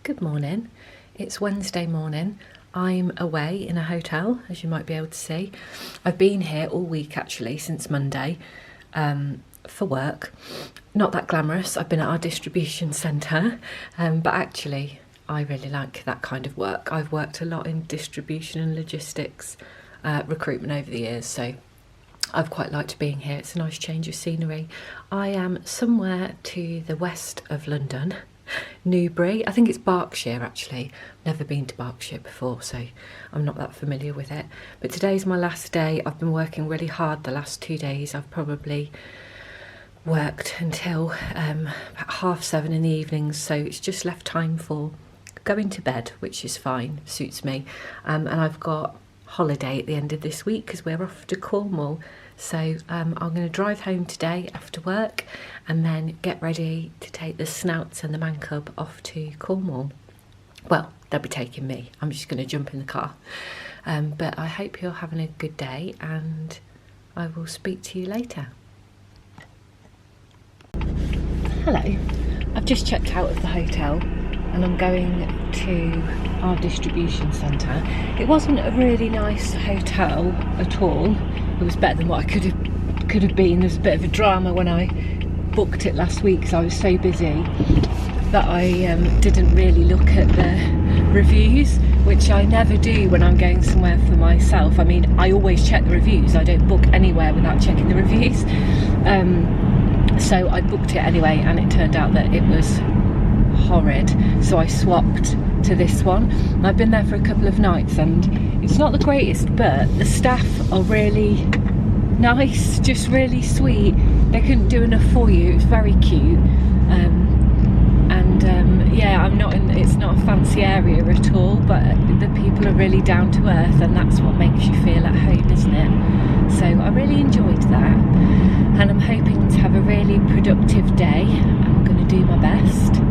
Good morning. It's Wednesday morning. I'm away in a hotel, as you might be able to see. I've been here all week actually, since Monday, for work. Not that glamorous. I've been at our distribution centre, but actually I really like that kind of work. I've worked a lot in distribution and logistics recruitment over the years, so I've quite liked being here. It's a nice change of scenery. I am somewhere to the west of London, Newbury. I think it's Berkshire actually. Never been to Berkshire before, so I'm not that familiar with it. But today's my last day. I've been working really hard the last 2 days. I've probably worked until about 7:30 in the evenings, so it's just left time for going to bed, which is fine, suits me. And I've got holiday at the end of this week because we're off to Cornwall. So I'm going to drive home today after work and then get ready to take the Snouts and the Man Cub off to Cornwall. Well, they'll be taking me. I'm just going to jump in the car. But I hope you're having a good day and I will speak to you later. Hello. I've just checked out of the hotel and I'm going to our distribution centre. It wasn't a really nice hotel at all. It was better than what I could have been. There was a bit of a drama when I booked it last week because I was so busy that I didn't really look at the reviews, which I never do when I'm going somewhere for myself. I mean, I always check the reviews. I don't book anywhere without checking the reviews. So I booked it anyway and it turned out that it was horrid, so I swapped to this one. I've been there for a couple of nights and it's not the greatest, but the staff are really nice, just really sweet. They couldn't do enough for you. It was very cute. Yeah, it's not a fancy area at all, but the people are really down to earth and that's what makes you feel at home, isn't it? So I really enjoyed that and I'm hoping to have a really productive day. I'm going to do my best.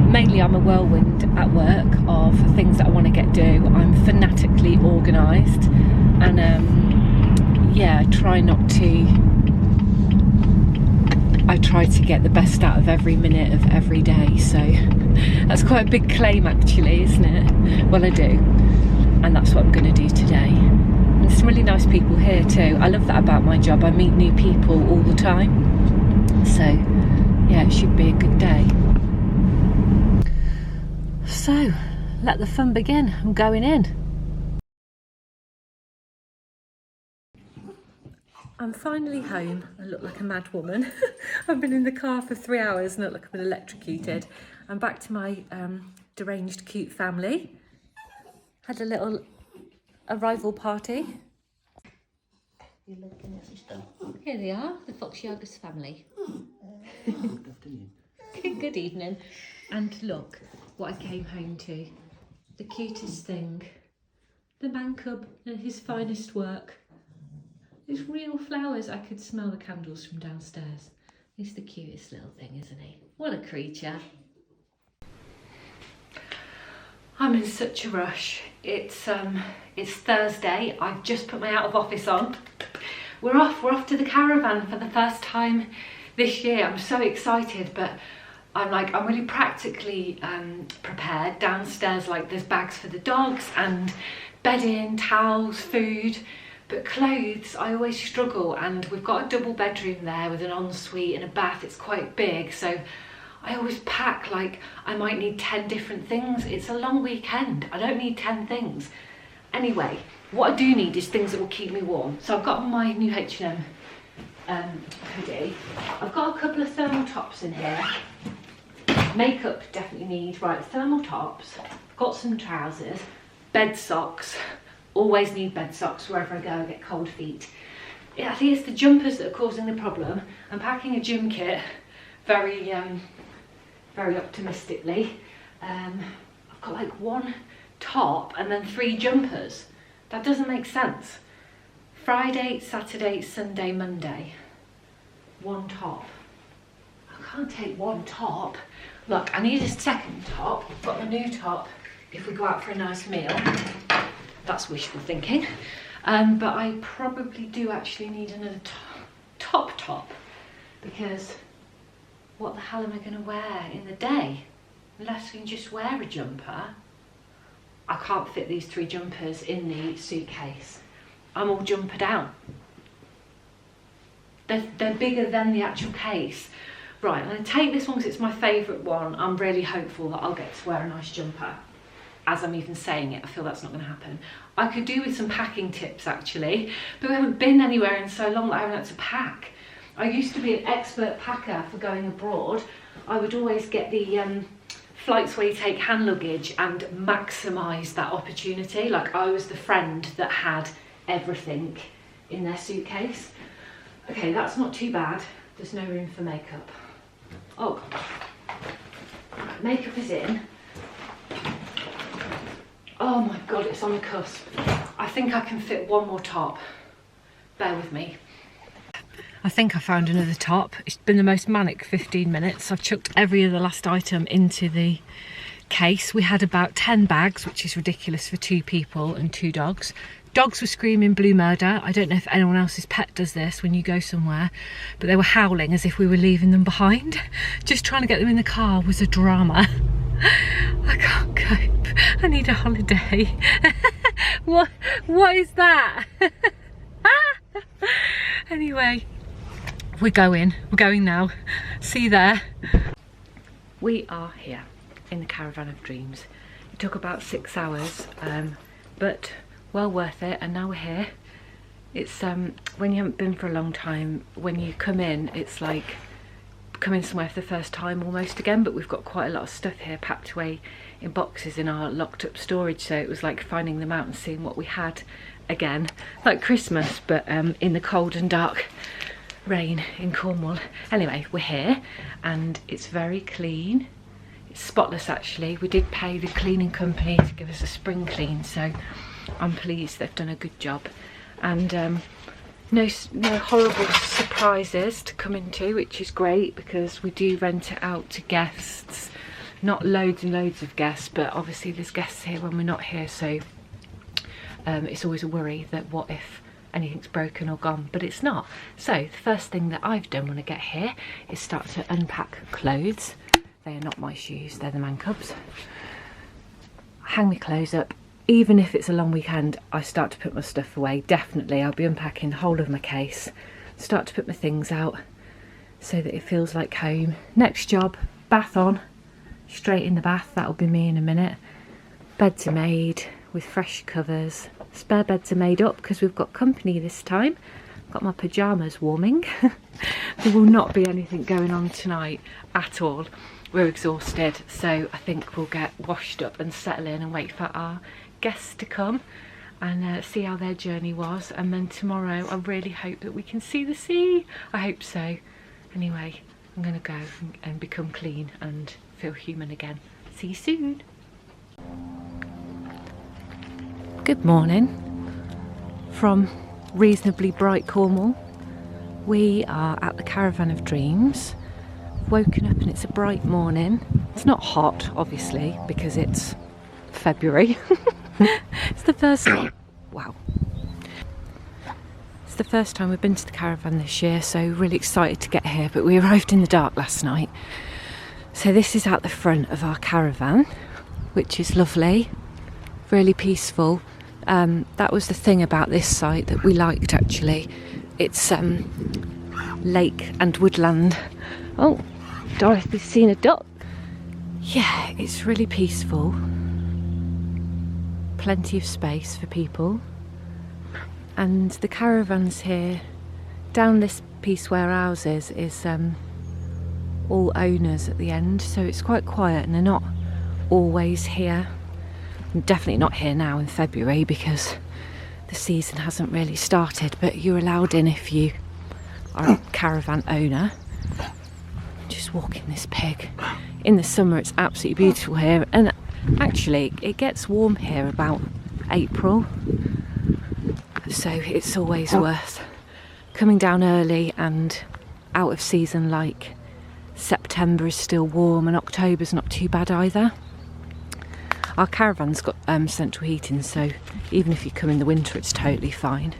Mainly I'm a whirlwind at work of things that I want to get do. I'm fanatically organised and yeah, I try to get the best out of every minute of every day, so that's quite a big claim actually, isn't it? Well, I do, and that's what I'm going to do today. And there's some really nice people here too. I love that about my job. I meet new people all the time, so yeah, it should be a good day. So, let the fun begin. I'm going in. I'm finally home. I look like a mad woman. I've been in the car for 3 hours and I look like I've been electrocuted. I'm back to my deranged cute family. Had a little arrival party. You're looking at some stuff. Here they are, the Foxyagus family. Good afternoon. Good evening. And look what I came home to. The cutest thing. The Man Cub and his finest work. These real flowers. I could smell the candles from downstairs. He's the cutest little thing, isn't he? What a creature. I'm in such a rush. It's Thursday. I've just put my out of office on. We're off to the caravan for the first time this year. I'm so excited, but I'm really practically prepared. Downstairs, like, there's bags for the dogs and bedding, towels, food, but clothes I always struggle, and we've got a double bedroom there with an ensuite and a bath. It's quite big, so I always pack like I might need 10 different things. It's a long weekend. I don't need 10 things. Anyway, what I do need is things that will keep me warm. So I've got on my new H&M hoodie. I've got a couple of thermal tops in here. Makeup definitely need, right, thermal tops, got some trousers, bed socks, always need bed socks wherever I go, I get cold feet. Yeah, I think it's the jumpers that are causing the problem. I'm packing a gym kit very optimistically. I've got like one top and then 3 jumpers. That doesn't make sense. Friday, Saturday, Sunday, Monday, one top. I can't take one top. Look, I need a second top. I've got the new top if we go out for a nice meal. That's wishful thinking. But I probably do actually need another top because what the hell am I going to wear in the day? unless I can just wear a jumper, I can't fit these 3 jumpers in the suitcase. I'm all jumpered out. They're bigger than the actual case. Right, I'm going to take this one because it's my favourite one. I'm really hopeful that I'll get to wear a nice jumper. As I'm even saying it, I feel that's not going to happen. I could do with some packing tips actually, but we haven't been anywhere in so long that I haven't had to pack. I used to be an expert packer for going abroad. I would always get the flights where you take hand luggage and maximise that opportunity. Like I was the friend that had everything in their suitcase. Okay, that's not too bad. There's no room for makeup. Oh, makeup is in. Oh my God, it's on the cusp. I think I can fit one more top. Bear with me. I think I found another top. It's been the most manic 15 minutes. I've chucked every other last item into the case. We had about 10 bags, which is ridiculous for 2 people and 2 dogs. Dogs were screaming blue murder. I don't know if anyone else's pet does this when you go somewhere, but they were howling as if we were leaving them behind. Just trying to get them in the car was a drama. I can't cope. I need a holiday. What is that? Anyway, we're going now. See you there. We are here in the Caravan of Dreams. It took about 6 hours, but well worth it, and now we're here. It's when you haven't been for a long time, when you come in, it's like coming somewhere for the first time almost again, but we've got quite a lot of stuff here packed away in boxes in our locked up storage, so it was like finding them out and seeing what we had again, like Christmas, but in the cold and dark rain in Cornwall. Anyway, we're here and it's very clean. It's spotless actually. We did pay the cleaning company to give us a spring clean, so I'm pleased they've done a good job. And no horrible surprises to come into, which is great because we do rent it out to guests. Not loads and loads of guests, but obviously there's guests here when we're not here, so it's always a worry that what if anything's broken or gone, but it's not. So the first thing that I've done when I get here is start to unpack clothes. They are not my shoes, they're the Man Cubs. Hang my clothes up. Even if it's a long weekend, I start to put my stuff away. Definitely, I'll be unpacking the whole of my case. Start to put my things out so that it feels like home. Next job, bath on. Straight in the bath, that'll be me in a minute. Beds are made with fresh covers. Spare beds are made up because we've got company this time. Got my pyjamas warming. There will not be anything going on tonight at all. We're exhausted, so I think we'll get washed up and settle in and wait for our guests to come and see how their journey was. And then tomorrow I really hope that we can see the sea. I hope so. Anyway, I'm gonna go and become clean and feel human again. See you soon. Good morning from reasonably bright Cornwall. We are at the Caravan of Dreams. Woken up and it's a bright morning. It's not hot, obviously, because it's February. It's the first wow. It's the first time we've been to the caravan this year, so really excited to get here, but we arrived in the dark last night. So this is out the front of our caravan, which is lovely, really peaceful. That was the thing about this site that we liked actually. It's lake and woodland. Oh, Dorothy's seen a duck. Yeah, it's really peaceful. Plenty of space for people. And the caravans here, down this piece where ours is all owners at the end, so it's quite quiet and they're not always here. Definitely not here now in February because the season hasn't really started, but you're allowed in if you are a caravan owner. Just walking this pig. In the summer it's absolutely beautiful here, and actually it gets warm here about April, so it's always worth coming down early, and out of season like September is still warm and October's not too bad either. Our caravan's got central heating, so even if you come in the winter it's totally fine.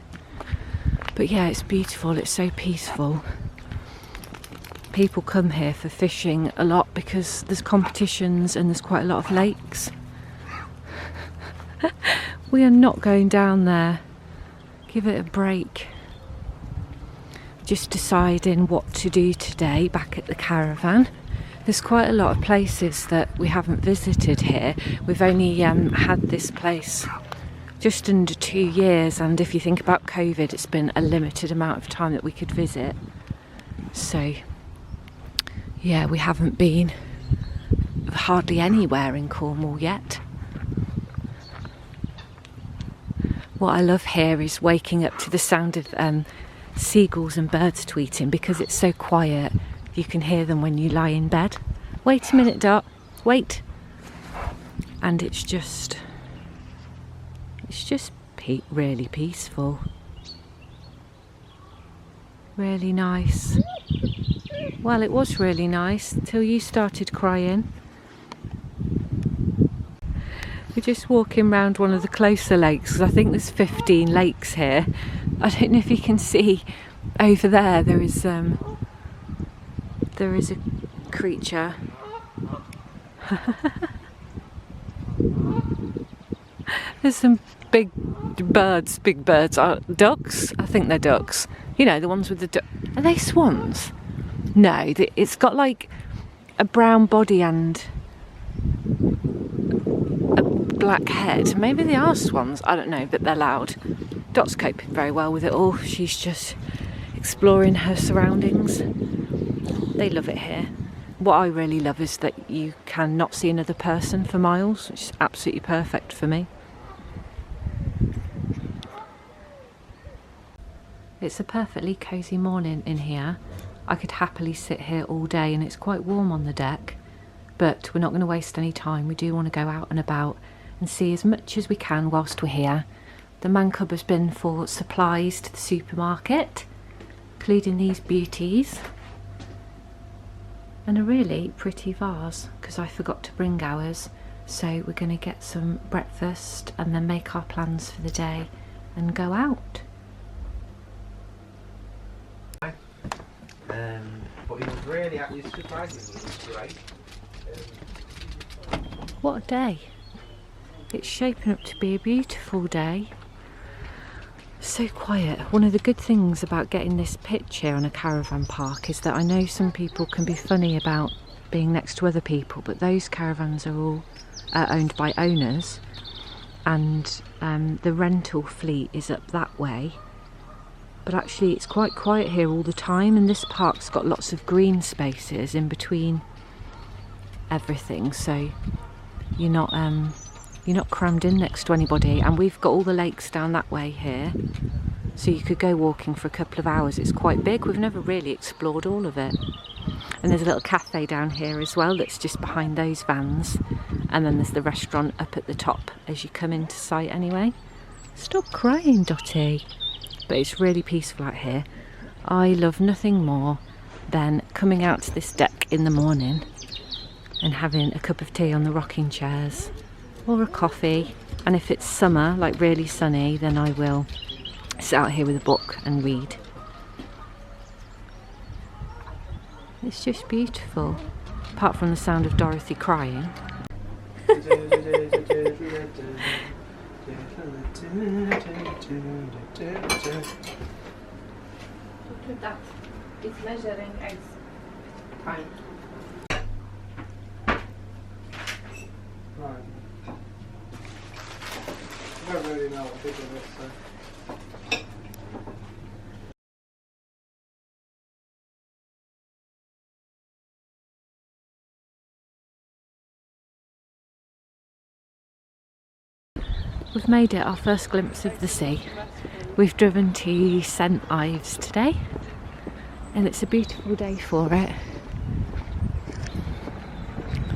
But yeah, it's beautiful, it's so peaceful. people come here for fishing a lot because there's competitions and there's quite a lot of lakes. We are not going down there. Give it a break. Just deciding what to do today back at the caravan. There's quite a lot of places that we haven't visited here. We've only had this place just under 2 years, and if you think about COVID, it's been a limited amount of time that we could visit. So yeah, we haven't been hardly anywhere in Cornwall yet. What I love here is waking up to the sound of seagulls and birds tweeting, because it's so quiet. You can hear them when you lie in bed. Wait a minute, Dot. Wait. And it's just really peaceful. Really nice. Well, it was really nice till you started crying. We're just walking around one of the closer lakes, because I think there's 15 lakes here. I don't know if you can see over there. There is a creature. There's some big birds. Ducks? I think they're ducks. You know, the ones with the are they swans? No, it's got like a brown body and a black head. Maybe they are swans, I don't know, but they're loud. Dot's coping very well with it all. She's just exploring her surroundings. They love it here. What I really love is that you can not see another person for miles, which is absolutely perfect for me. It's a perfectly cosy morning in here. I could happily sit here all day, and it's quite warm on the deck, but we're not going to waste any time. We do want to go out and about and see as much as we can whilst we're here. The man cub has been for supplies to the supermarket, including these beauties, and a really pretty vase, because I forgot to bring ours. So we're going to get some breakfast and then make our plans for the day and go out. But he was really, he was surprisingly, he was great. What a day. It's shaping up to be a beautiful day. So quiet. One of the good things about getting this pitch here on a caravan park is that I know some people can be funny about being next to other people, but those caravans are all owned by owners, and the rental fleet is up that way. But actually it's quite quiet here all the time, and this park's got lots of green spaces in between everything, so you're not crammed in next to anybody. And we've got all the lakes down that way here, so you could go walking for a couple of hours. It's quite big. We've never really explored all of it. And there's a little cafe down here as well that's just behind those vans, and then there's the restaurant up at the top as you come into sight anyway. Stop crying, Dotty. But it's really peaceful out here. I love nothing more than coming out to this deck in the morning and having a cup of tea on the rocking chairs, or a coffee, and if it's summer, like really sunny, then I will sit out here with a book and read. It's just beautiful, apart from the sound of Dorothy crying. Look at that, it's measuring eggs. Fine. Right. I don't really know what to do with this, so. We've made it our first glimpse of the sea. We've driven to St Ives today, and it's a beautiful day for it.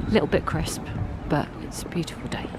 A little bit crisp, but it's a beautiful day.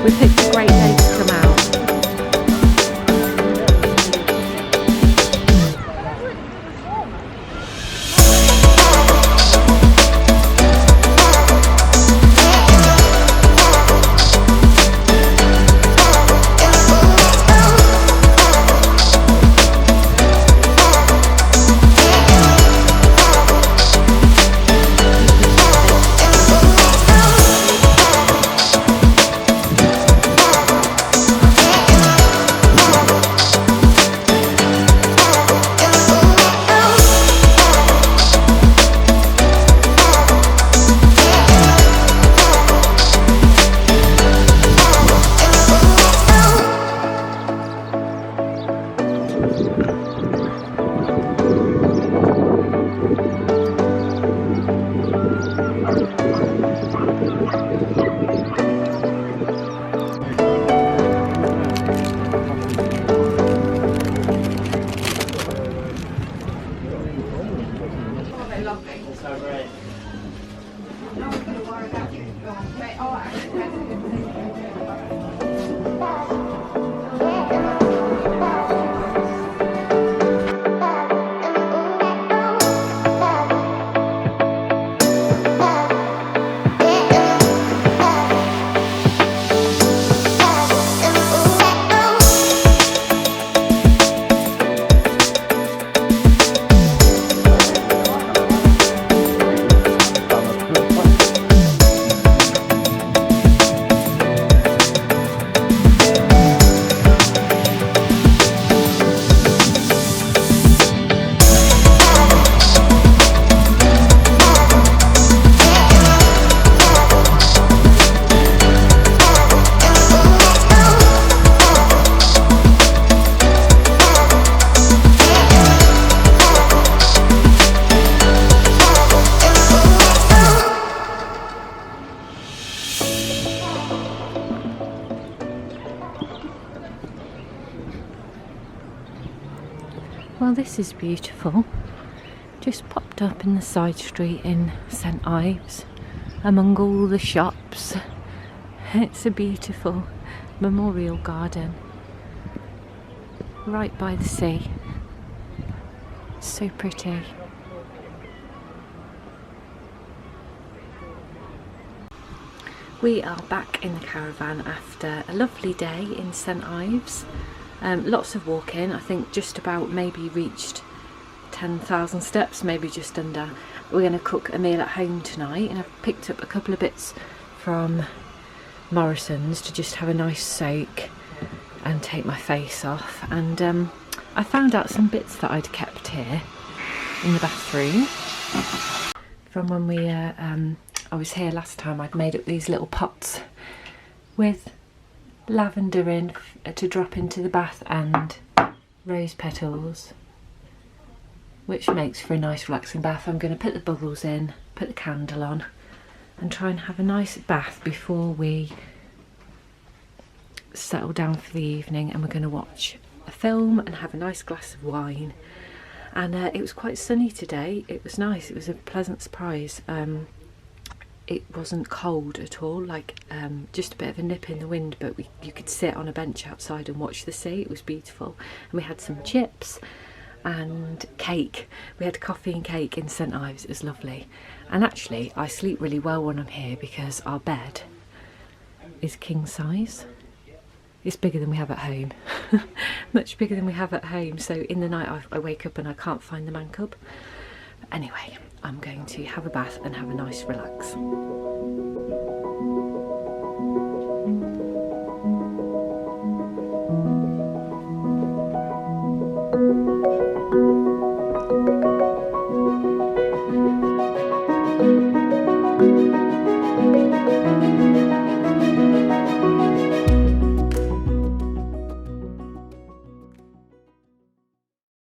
We picked a great day to come out. Well, this is beautiful. Just popped up in the side street in St Ives among all the shops. It's a beautiful memorial garden right by the sea. So pretty. We are back in the caravan after a lovely day in St Ives. Lots of walking. I think just about maybe reached 10,000 steps, maybe just under. We're going to cook a meal at home tonight, and I've picked up a couple of bits from Morrison's to just have a nice soak and take my face off. And I found out some bits that I'd kept here in the bathroom from when I was here last time. I'd made up these little pots with lavender in to drop into the bath and rose petals, which makes for a nice relaxing bath. I'm going to put the bubbles in, put the candle on and try and have a nice bath before we settle down for the evening, and we're going to watch a film and have a nice glass of wine. And it was quite sunny today. It was nice. It was a pleasant surprise. It wasn't cold at all, like just a bit of a nip in the wind, but you could sit on a bench outside and watch the sea. It was beautiful. And we had some chips and cake. We had coffee and cake in St Ives. It was lovely. And actually I sleep really well when I'm here because our bed is king size. It's bigger than we have at home. Much bigger than we have at home. So in the night I wake up and I can't find the man cub. But anyway, I'm going to have a bath and have a nice relax.